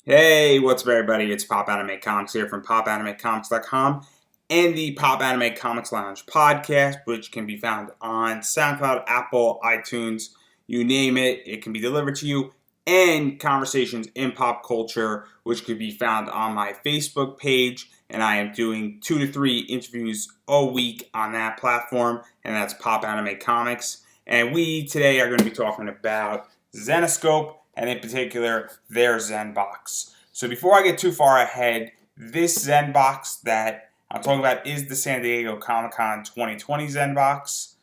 Hey, what's up, everybody? It's Pop Anime Comics here from PopAnimeComics.com and the Pop Anime Comics Lounge podcast, which can be found on SoundCloud, Apple, iTunes, you name it. It can be delivered to you, and Conversations in Pop Culture, which could be found on my Facebook page. And I am doing 2 to 3 interviews a week on that platform, and that's Pop Anime Comics. And we today are going to be talking about Zenescope, and in particular, their Zenbox. So before I get too far ahead, this Zenbox that I'm talking about is the San Diego Comic-Con 2020 Zenbox.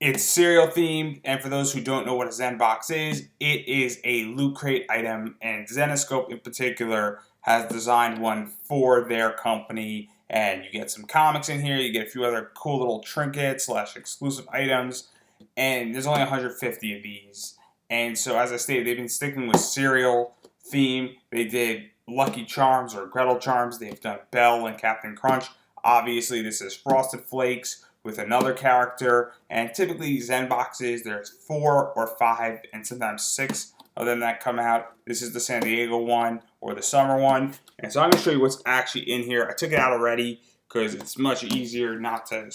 It's serial themed, and for those who don't know what a Zenbox is, it is a Loot Crate item, and Zenescope in particular has designed one for their company, and you get some comics in here, you get a few other cool little trinkets / exclusive items, and there's only 150 of these. And so, as I stated, they've been sticking with cereal theme. They did Lucky Charms or Gretel Charms. They've done Belle and Captain Crunch. Obviously, this is Frosted Flakes with another character. And typically, Zen boxes, there's 4 or 5 and sometimes 6 of them that come out. This is the San Diego one or the summer one. And so I'm going to show you what's actually in here. I took it out already because it's much easier not to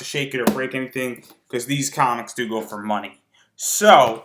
shake it or break anything, because these comics do go for money. So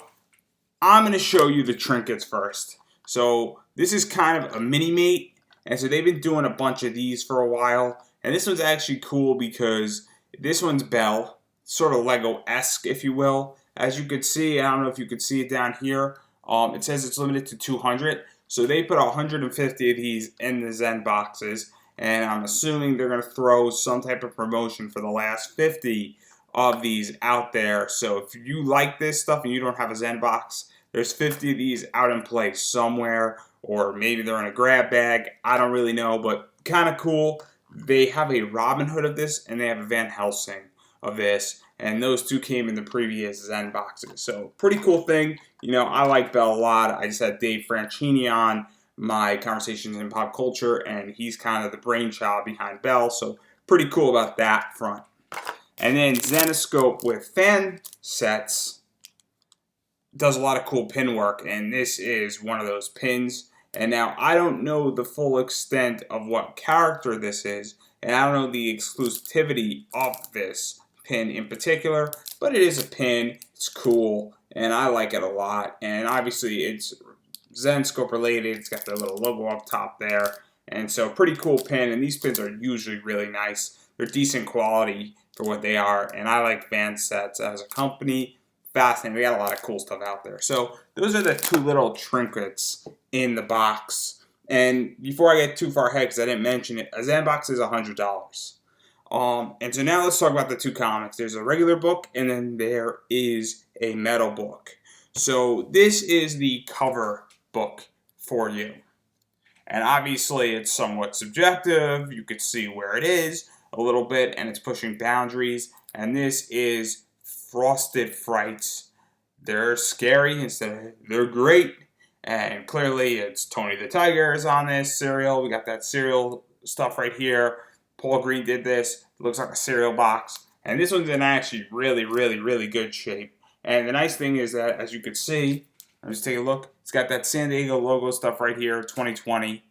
I'm going to show you the trinkets first. So this is kind of a mini-mate, and so they've been doing a bunch of these for a while. And this one's actually cool because this one's Belle, sort of Lego-esque, if you will. As you could see, I don't know if you could see it down here, it says it's limited to 200. So they put 150 of these in the Zen boxes, and I'm assuming they're going to throw some type of promotion for the last 50 of these out there. So if you like this stuff and you don't have a Zen box, there's 50 of these out in play somewhere, or maybe they're in a grab bag. I don't really know, but kind of cool. They have a Robin Hood of this, and they have a Van Helsing of this, and those two came in the previous Zen boxes. So pretty cool thing. You know, I like Belle a lot. I just had Dave Franchini on my Conversations in Pop Culture, and he's kind of the brainchild behind Belle, so pretty cool about that front. And then Zenescope with fan sets does a lot of cool pin work, and this is one of those pins. And now I don't know the full extent of what character this is, and I don't know the exclusivity of this pin in particular, but it is a pin. It's cool, and I like it a lot. And obviously it's Zenescope related. It's got the little logo up top there, and so pretty cool pin. And these pins are usually really nice. They're decent quality for what they are, and I like fan sets as a company. Fascinating. We got a lot of cool stuff out there. So those are the two little trinkets in the box. And before I get too far ahead, because I didn't mention it, a Zenbox is $100. And so now let's talk about the two comics. There's a regular book, and then there is a metal book. So this is the cover book for you. And obviously it's somewhat subjective. You could see where it is a little bit, and it's pushing boundaries. And this is Frosted Frights. They're scary instead of they're great. And clearly it's Tony the Tiger is on this cereal. We got that cereal stuff right here. Paul Green did this. It looks like a cereal box. And this one's in actually really good shape. And the nice thing is that, as you can see, let's take a look. It's got that San Diego logo stuff right here, 2020.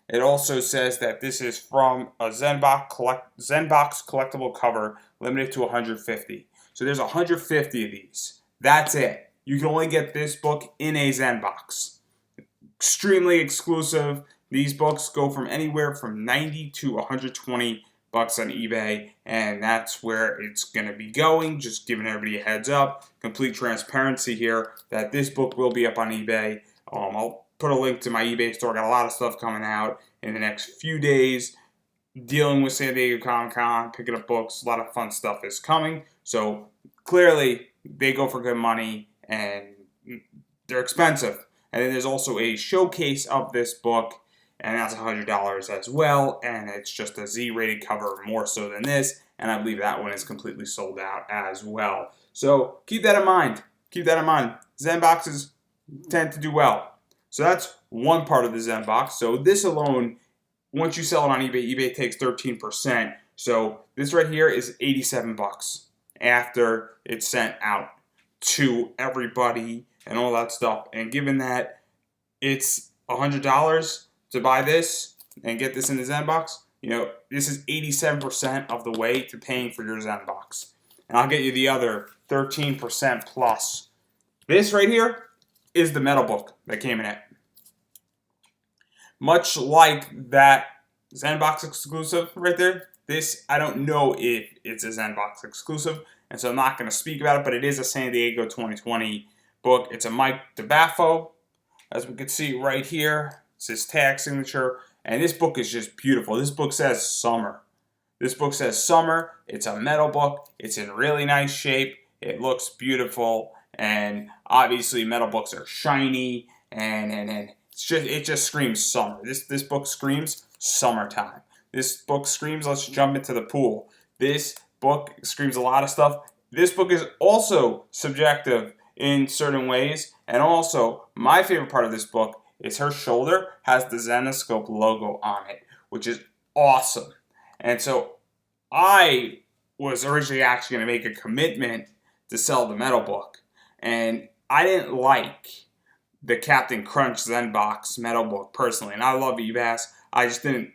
It also says that this is from a Zenbox collectible cover, limited to 150. So there's 150 of these. That's it. You can only get this book in a Zenbox. Extremely exclusive. These books go from anywhere from $90 to $120 on eBay, and that's where it's going to be going. Just giving everybody a heads up. Complete transparency here that this book will be up on eBay. I'll put a link to my eBay store. Got a lot of stuff coming out in the next few days. Dealing with San Diego Comic-Con, picking up books, a lot of fun stuff is coming. So clearly they go for good money, and they're expensive. And then there's also a showcase of this book, and that's $100 as well. And it's just a Z-rated cover, more so than this. And I believe that one is completely sold out as well. So keep that in mind. Keep that in mind. Zen boxes tend to do well. So that's one part of the Zen box. So this alone, once you sell it on eBay, eBay takes 13%. So this right here is $87 after it's sent out to everybody and all that stuff. And given that it's $100 to buy this and get this in the Zenbox, this is 87% of the way to paying for your Zenbox. And I'll get you the other 13% plus. This right here is the metal book that came in it. Much like that Zenbox exclusive right there, this, I don't know if it's a Zenbox exclusive, and so I'm not going to speak about it, but it is a San Diego 2020 book. It's a Mike DeBaffo, as we can see right here. It's his tag signature, and this book is just beautiful. This book says summer. This book says summer. It's a metal book. It's in really nice shape. It looks beautiful, and obviously metal books are shiny, and it just screams summer. This book screams summertime. This book screams let's jump into the pool. This book screams a lot of stuff. This book is also subjective in certain ways, and also my favorite part of this book is her shoulder has the Zenescope logo on it, which is awesome. And so I was originally actually going to make a commitment to sell the metal book, and I didn't like the Captain Crunch Zenbox metal book personally, and I love Ebass. I just didn't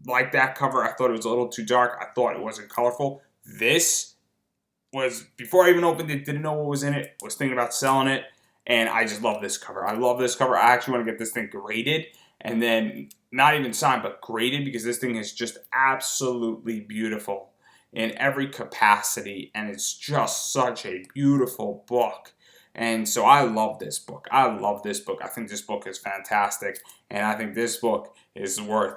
like that cover. I thought it was a little too dark. I thought it wasn't colorful. This was, before I even opened it, didn't know what was in it, was thinking about selling it, and I just love this cover. I love this cover. I actually want to get this thing graded, and then not even signed, but graded, because this thing is just absolutely beautiful in every capacity, and it's just such a beautiful book. And so I love this book. I love this book. I think this book is fantastic, and I think this book is worth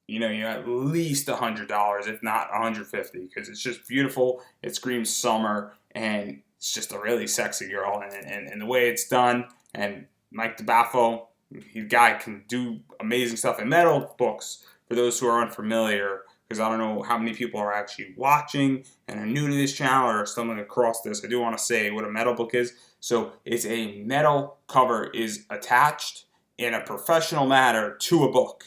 at least $100, if not $150, because it's just beautiful. It screams summer, and it's just a really sexy girl, and the way it's done. And Mike DeBaffo, the guy can do amazing stuff in metal books. For those who are unfamiliar, because I don't know how many people are actually watching and are new to this channel or stumbling across this, I do want to say what a metal book is. So it's a metal cover is attached in a professional manner to a book.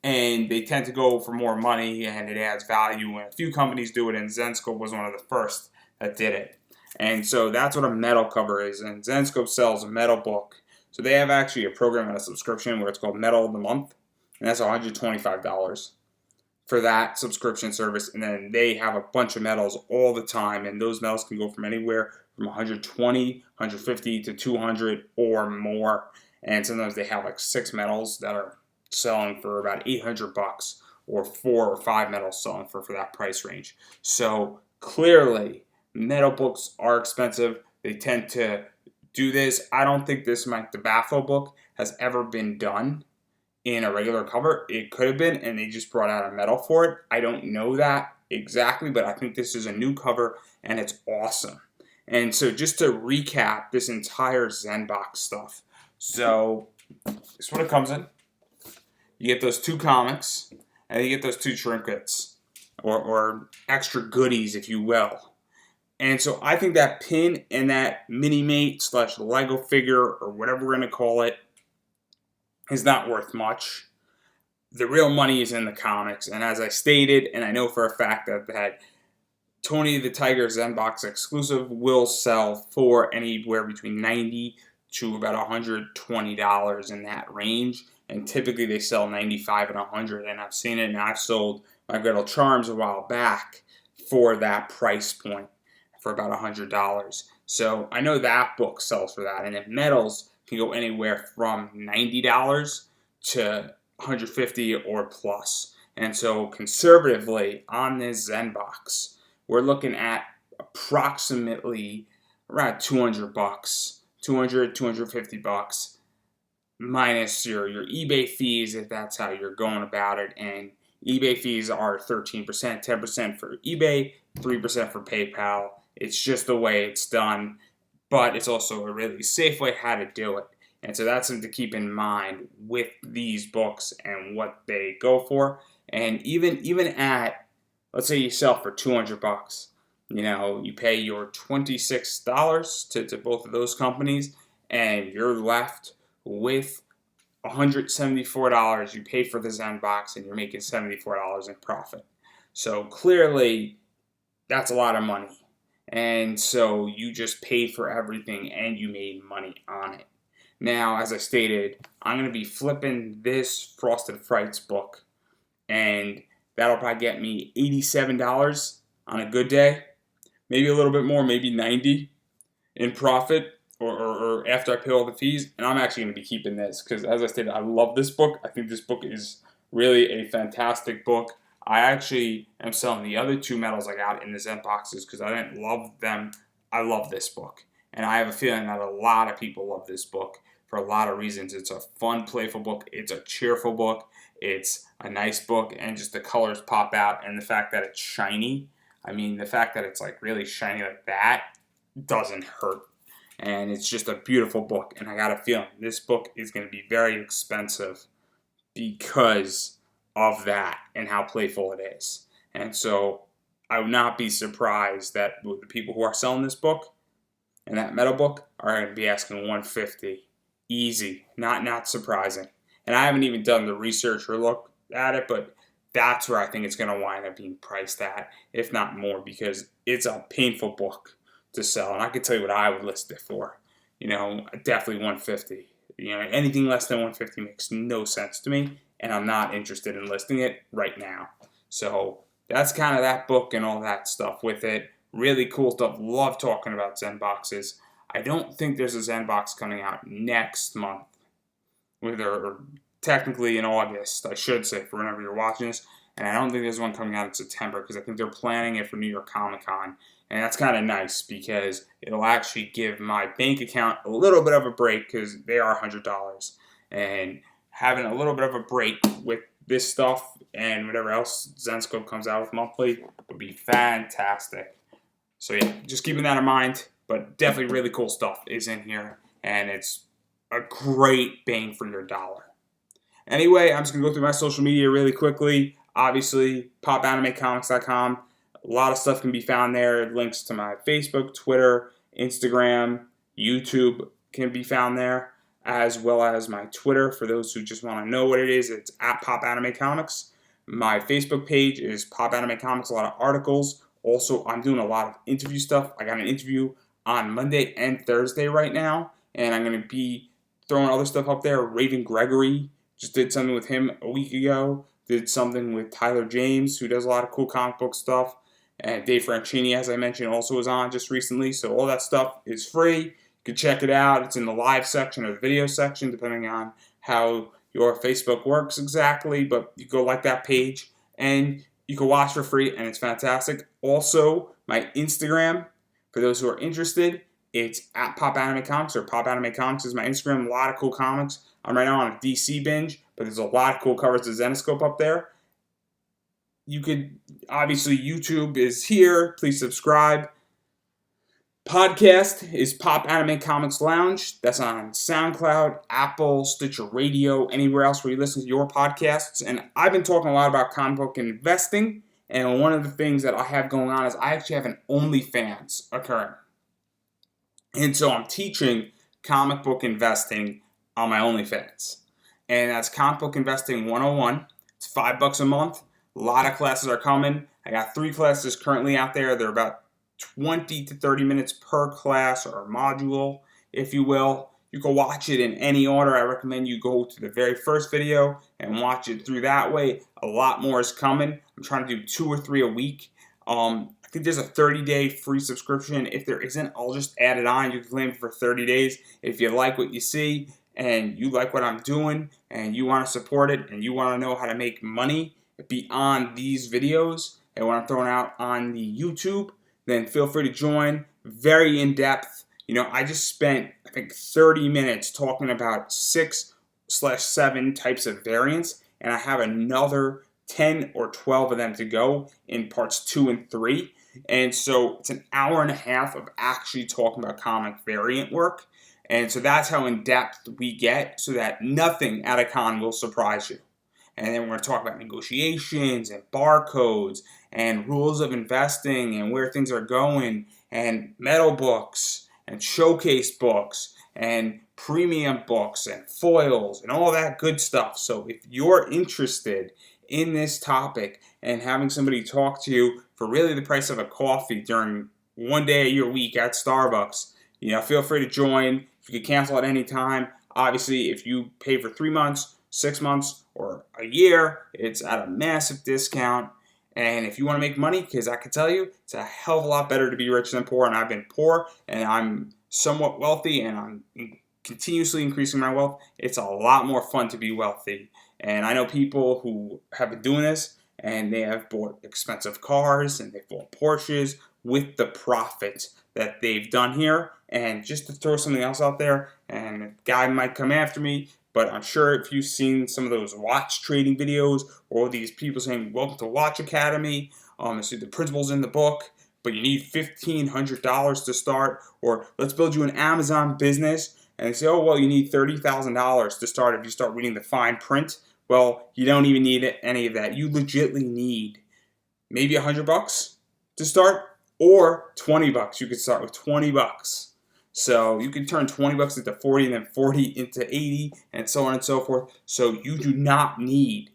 And they tend to go for more money, and it adds value. And a few companies do it, and Zenescope was one of the first that did it. And so that's what a metal cover is. And Zenescope sells a metal book. So they have actually a program and a subscription where it's called Metal of the Month, and that's $125 for that subscription service. And then they have a bunch of metals all the time, and those metals can go from anywhere from 120, 150 to 200 or more. And sometimes they have like 6 metals that are selling for about $800, or 4 or 5 metals selling for that price range. So clearly, metal books are expensive. They tend to do this. I don't think this Mike DeBaffo book has ever been done in a regular cover. It could have been, and they just brought out a metal for it. I don't know that exactly, but I think this is a new cover, and it's awesome. And so just to recap this entire Zenbox stuff. So this is what it comes in. You get those 2 comics, and you get those 2 trinkets, or extra goodies, if you will. And so I think that pin and that mini-mate / Lego figure, or whatever we're going to call it, is not worth much. The real money is in the comics. And as I stated, and I know for a fact that Tony the Tiger Zenbox exclusive will sell for anywhere between $90 to about $120 in that range. And typically they sell $95 and $100, and I've seen it, and I've sold my Gretel Charms a while back for that price point, for about $100. So I know that book sells for that, and if metals can go anywhere from $90 to $150 or plus. And so conservatively on this Zenbox, we're looking at approximately around $200, $250, minus your eBay fees, if that's how you're going about it. And eBay fees are 13%, 10% for eBay, 3% for PayPal. It's just the way it's done, but it's also a really safe way how to do it. And so that's something to keep in mind with these books and what they go for. And even at, let's say you sell for $200, you pay your $26 to both of those companies, and you're left with $174. You pay for the Zenbox, and you're making $74 in profit. So clearly, that's a lot of money. And so you just paid for everything, and you made money on it. Now, as I stated, I'm going to be flipping this Frosted Frights book, and that'll probably get me $87 on a good day, maybe a little bit more, maybe $90 in profit, or after I pay all the fees. And I'm actually going to be keeping this because, as I stated, I love this book. I think this book is really a fantastic book. I actually am selling the other two medals I got in the Zenboxes because I didn't love them. I love this book. And I have a feeling that a lot of people love this book for a lot of reasons. It's a fun, playful book. It's a cheerful book. It's a nice book. And just the colors pop out. And the fact that it's shiny. I mean, the fact that it's like really shiny like that doesn't hurt. And it's just a beautiful book. And I got a feeling this book is going to be very expensive because of that and how playful it is. And so I would not be surprised that the people who are selling this book and that metal book are going to be asking $150. Easy. Not surprising. And I haven't even done the research or looked at it, but that's where I think it's going to wind up being priced at, if not more, because it's a painful book to sell. And I can tell you what I would list it for. Definitely $150. Anything less than $150 makes no sense to me, and I'm not interested in listing it right now. So that's kind of that book and all that stuff with it. Really cool stuff. Love talking about Zenboxes. I don't think there's a Zenbox coming out next month, or technically in August, I should say, for whenever you're watching this. And I don't think there's one coming out in September because I think they're planning it for New York Comic Con. And that's kind of nice because it'll actually give my bank account a little bit of a break because they are $100. And having a little bit of a break with this stuff and whatever else Zenscope comes out with monthly would be fantastic. So yeah, just keeping that in mind. But definitely really cool stuff is in here. And it's a great bang for your dollar. Anyway, I'm just going to go through my social media really quickly. Obviously, popanimecomics.com. A lot of stuff can be found there. Links to my Facebook, Twitter, Instagram, YouTube can be found there, as well as my Twitter. For those who just want to know what it is, it's at popanimecomics. My Facebook page is popanimecomics, a lot of articles. Also, I'm doing a lot of interview stuff. I got an interview on Monday and Thursday right now, and I'm going to be throwing other stuff up there. Raven Gregory, just did something with him a week ago. Did something with Tyler James, who does a lot of cool comic book stuff. And Dave Franchini, as I mentioned, also was on just recently. So all that stuff is free. You can check it out. It's in the live section or the video section, depending on how your Facebook works exactly. But you go like that page, and you can watch for free, and it's fantastic. Also, my Instagram, for those who are interested, it's at popanimecomics, or popanimecomics is my Instagram. A lot of cool comics. I'm right now on a DC binge, but there's a lot of cool covers of Zenescope up there. You could, obviously, YouTube is here. Please subscribe. Podcast is Pop Anime Comics Lounge. That's on SoundCloud, Apple, Stitcher Radio, anywhere else where you listen to your podcasts. And I've been talking a lot about comic book investing. And one of the things that I have going on is I actually have an OnlyFans occurring. And so I'm teaching comic book investing on my OnlyFans. And that's Comic Book Investing 101. It's $5 a month. A lot of classes are coming. I got 3 classes currently out there. They're about 20 to 30 minutes per class or module, if you will. You can watch it in any order. I recommend you go to the very first video and watch it through that way. A lot more is coming. I'm trying to do 2 or 3 a week. I think there's a 30-day free subscription. If there isn't, I'll just add it on. You can claim it for 30 days. If you like what you see and you like what I'm doing and you want to support it and you want to know how to make money beyond these videos and what I'm throwing out on the YouTube, then feel free to join. Very in-depth. I just spent, I think, 30 minutes talking about 6/7 types of variants, and I have another 10 or 12 of them to go in parts 2 and 3. And so it's an hour and a half of actually talking about comic variant work. And so that's how in-depth we get, so that nothing at a con will surprise you. And then we're going to talk about negotiations and barcodes and rules of investing and where things are going and metal books and showcase books and premium books and foils and all that good stuff. So if you're interested in this topic and having somebody talk to you for really the price of a coffee during one day of your week at Starbucks, feel free to join. You can cancel at any time. Obviously, if you pay for 3 months, 6 months, or a year, it's at a massive discount. And if you want to make money, because I can tell you, it's a hell of a lot better to be rich than poor. And I've been poor, and I'm somewhat wealthy, and I'm continuously increasing my wealth. It's a lot more fun to be wealthy. And I know people who have been doing this, and they have bought expensive cars, and they've bought Porsches with the profits that they've done here. And just to throw something else out there, and a guy might come after me, but I'm sure if you've seen some of those watch trading videos, or these people saying, welcome to Watch Academy, see the principles in the book, but you need $1,500 to start, or let's build you an Amazon business, and they say, oh, well, you need $30,000 to start if you start reading the fine print. Well, you don't even need any of that. You legitimately need maybe $100 to start, or $20. You could start with $20. So you can turn $20 into 40, and then 40 into 80, and so on and so forth. So you do not need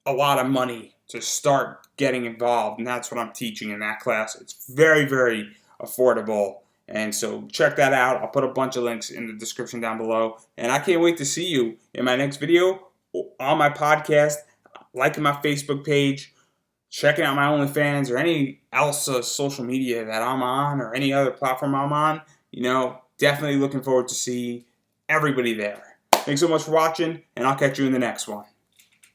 a lot of money to start getting involved, and that's what I'm teaching in that class. It's very, very affordable, and so check that out. I'll put a bunch of links in the description down below, and I can't wait to see you in my next video, on my podcast, liking my Facebook page, checking out my OnlyFans, or any else social media that I'm on, or any other platform I'm on. Definitely looking forward to see everybody there. Thanks so much for watching, and I'll catch you in the next one.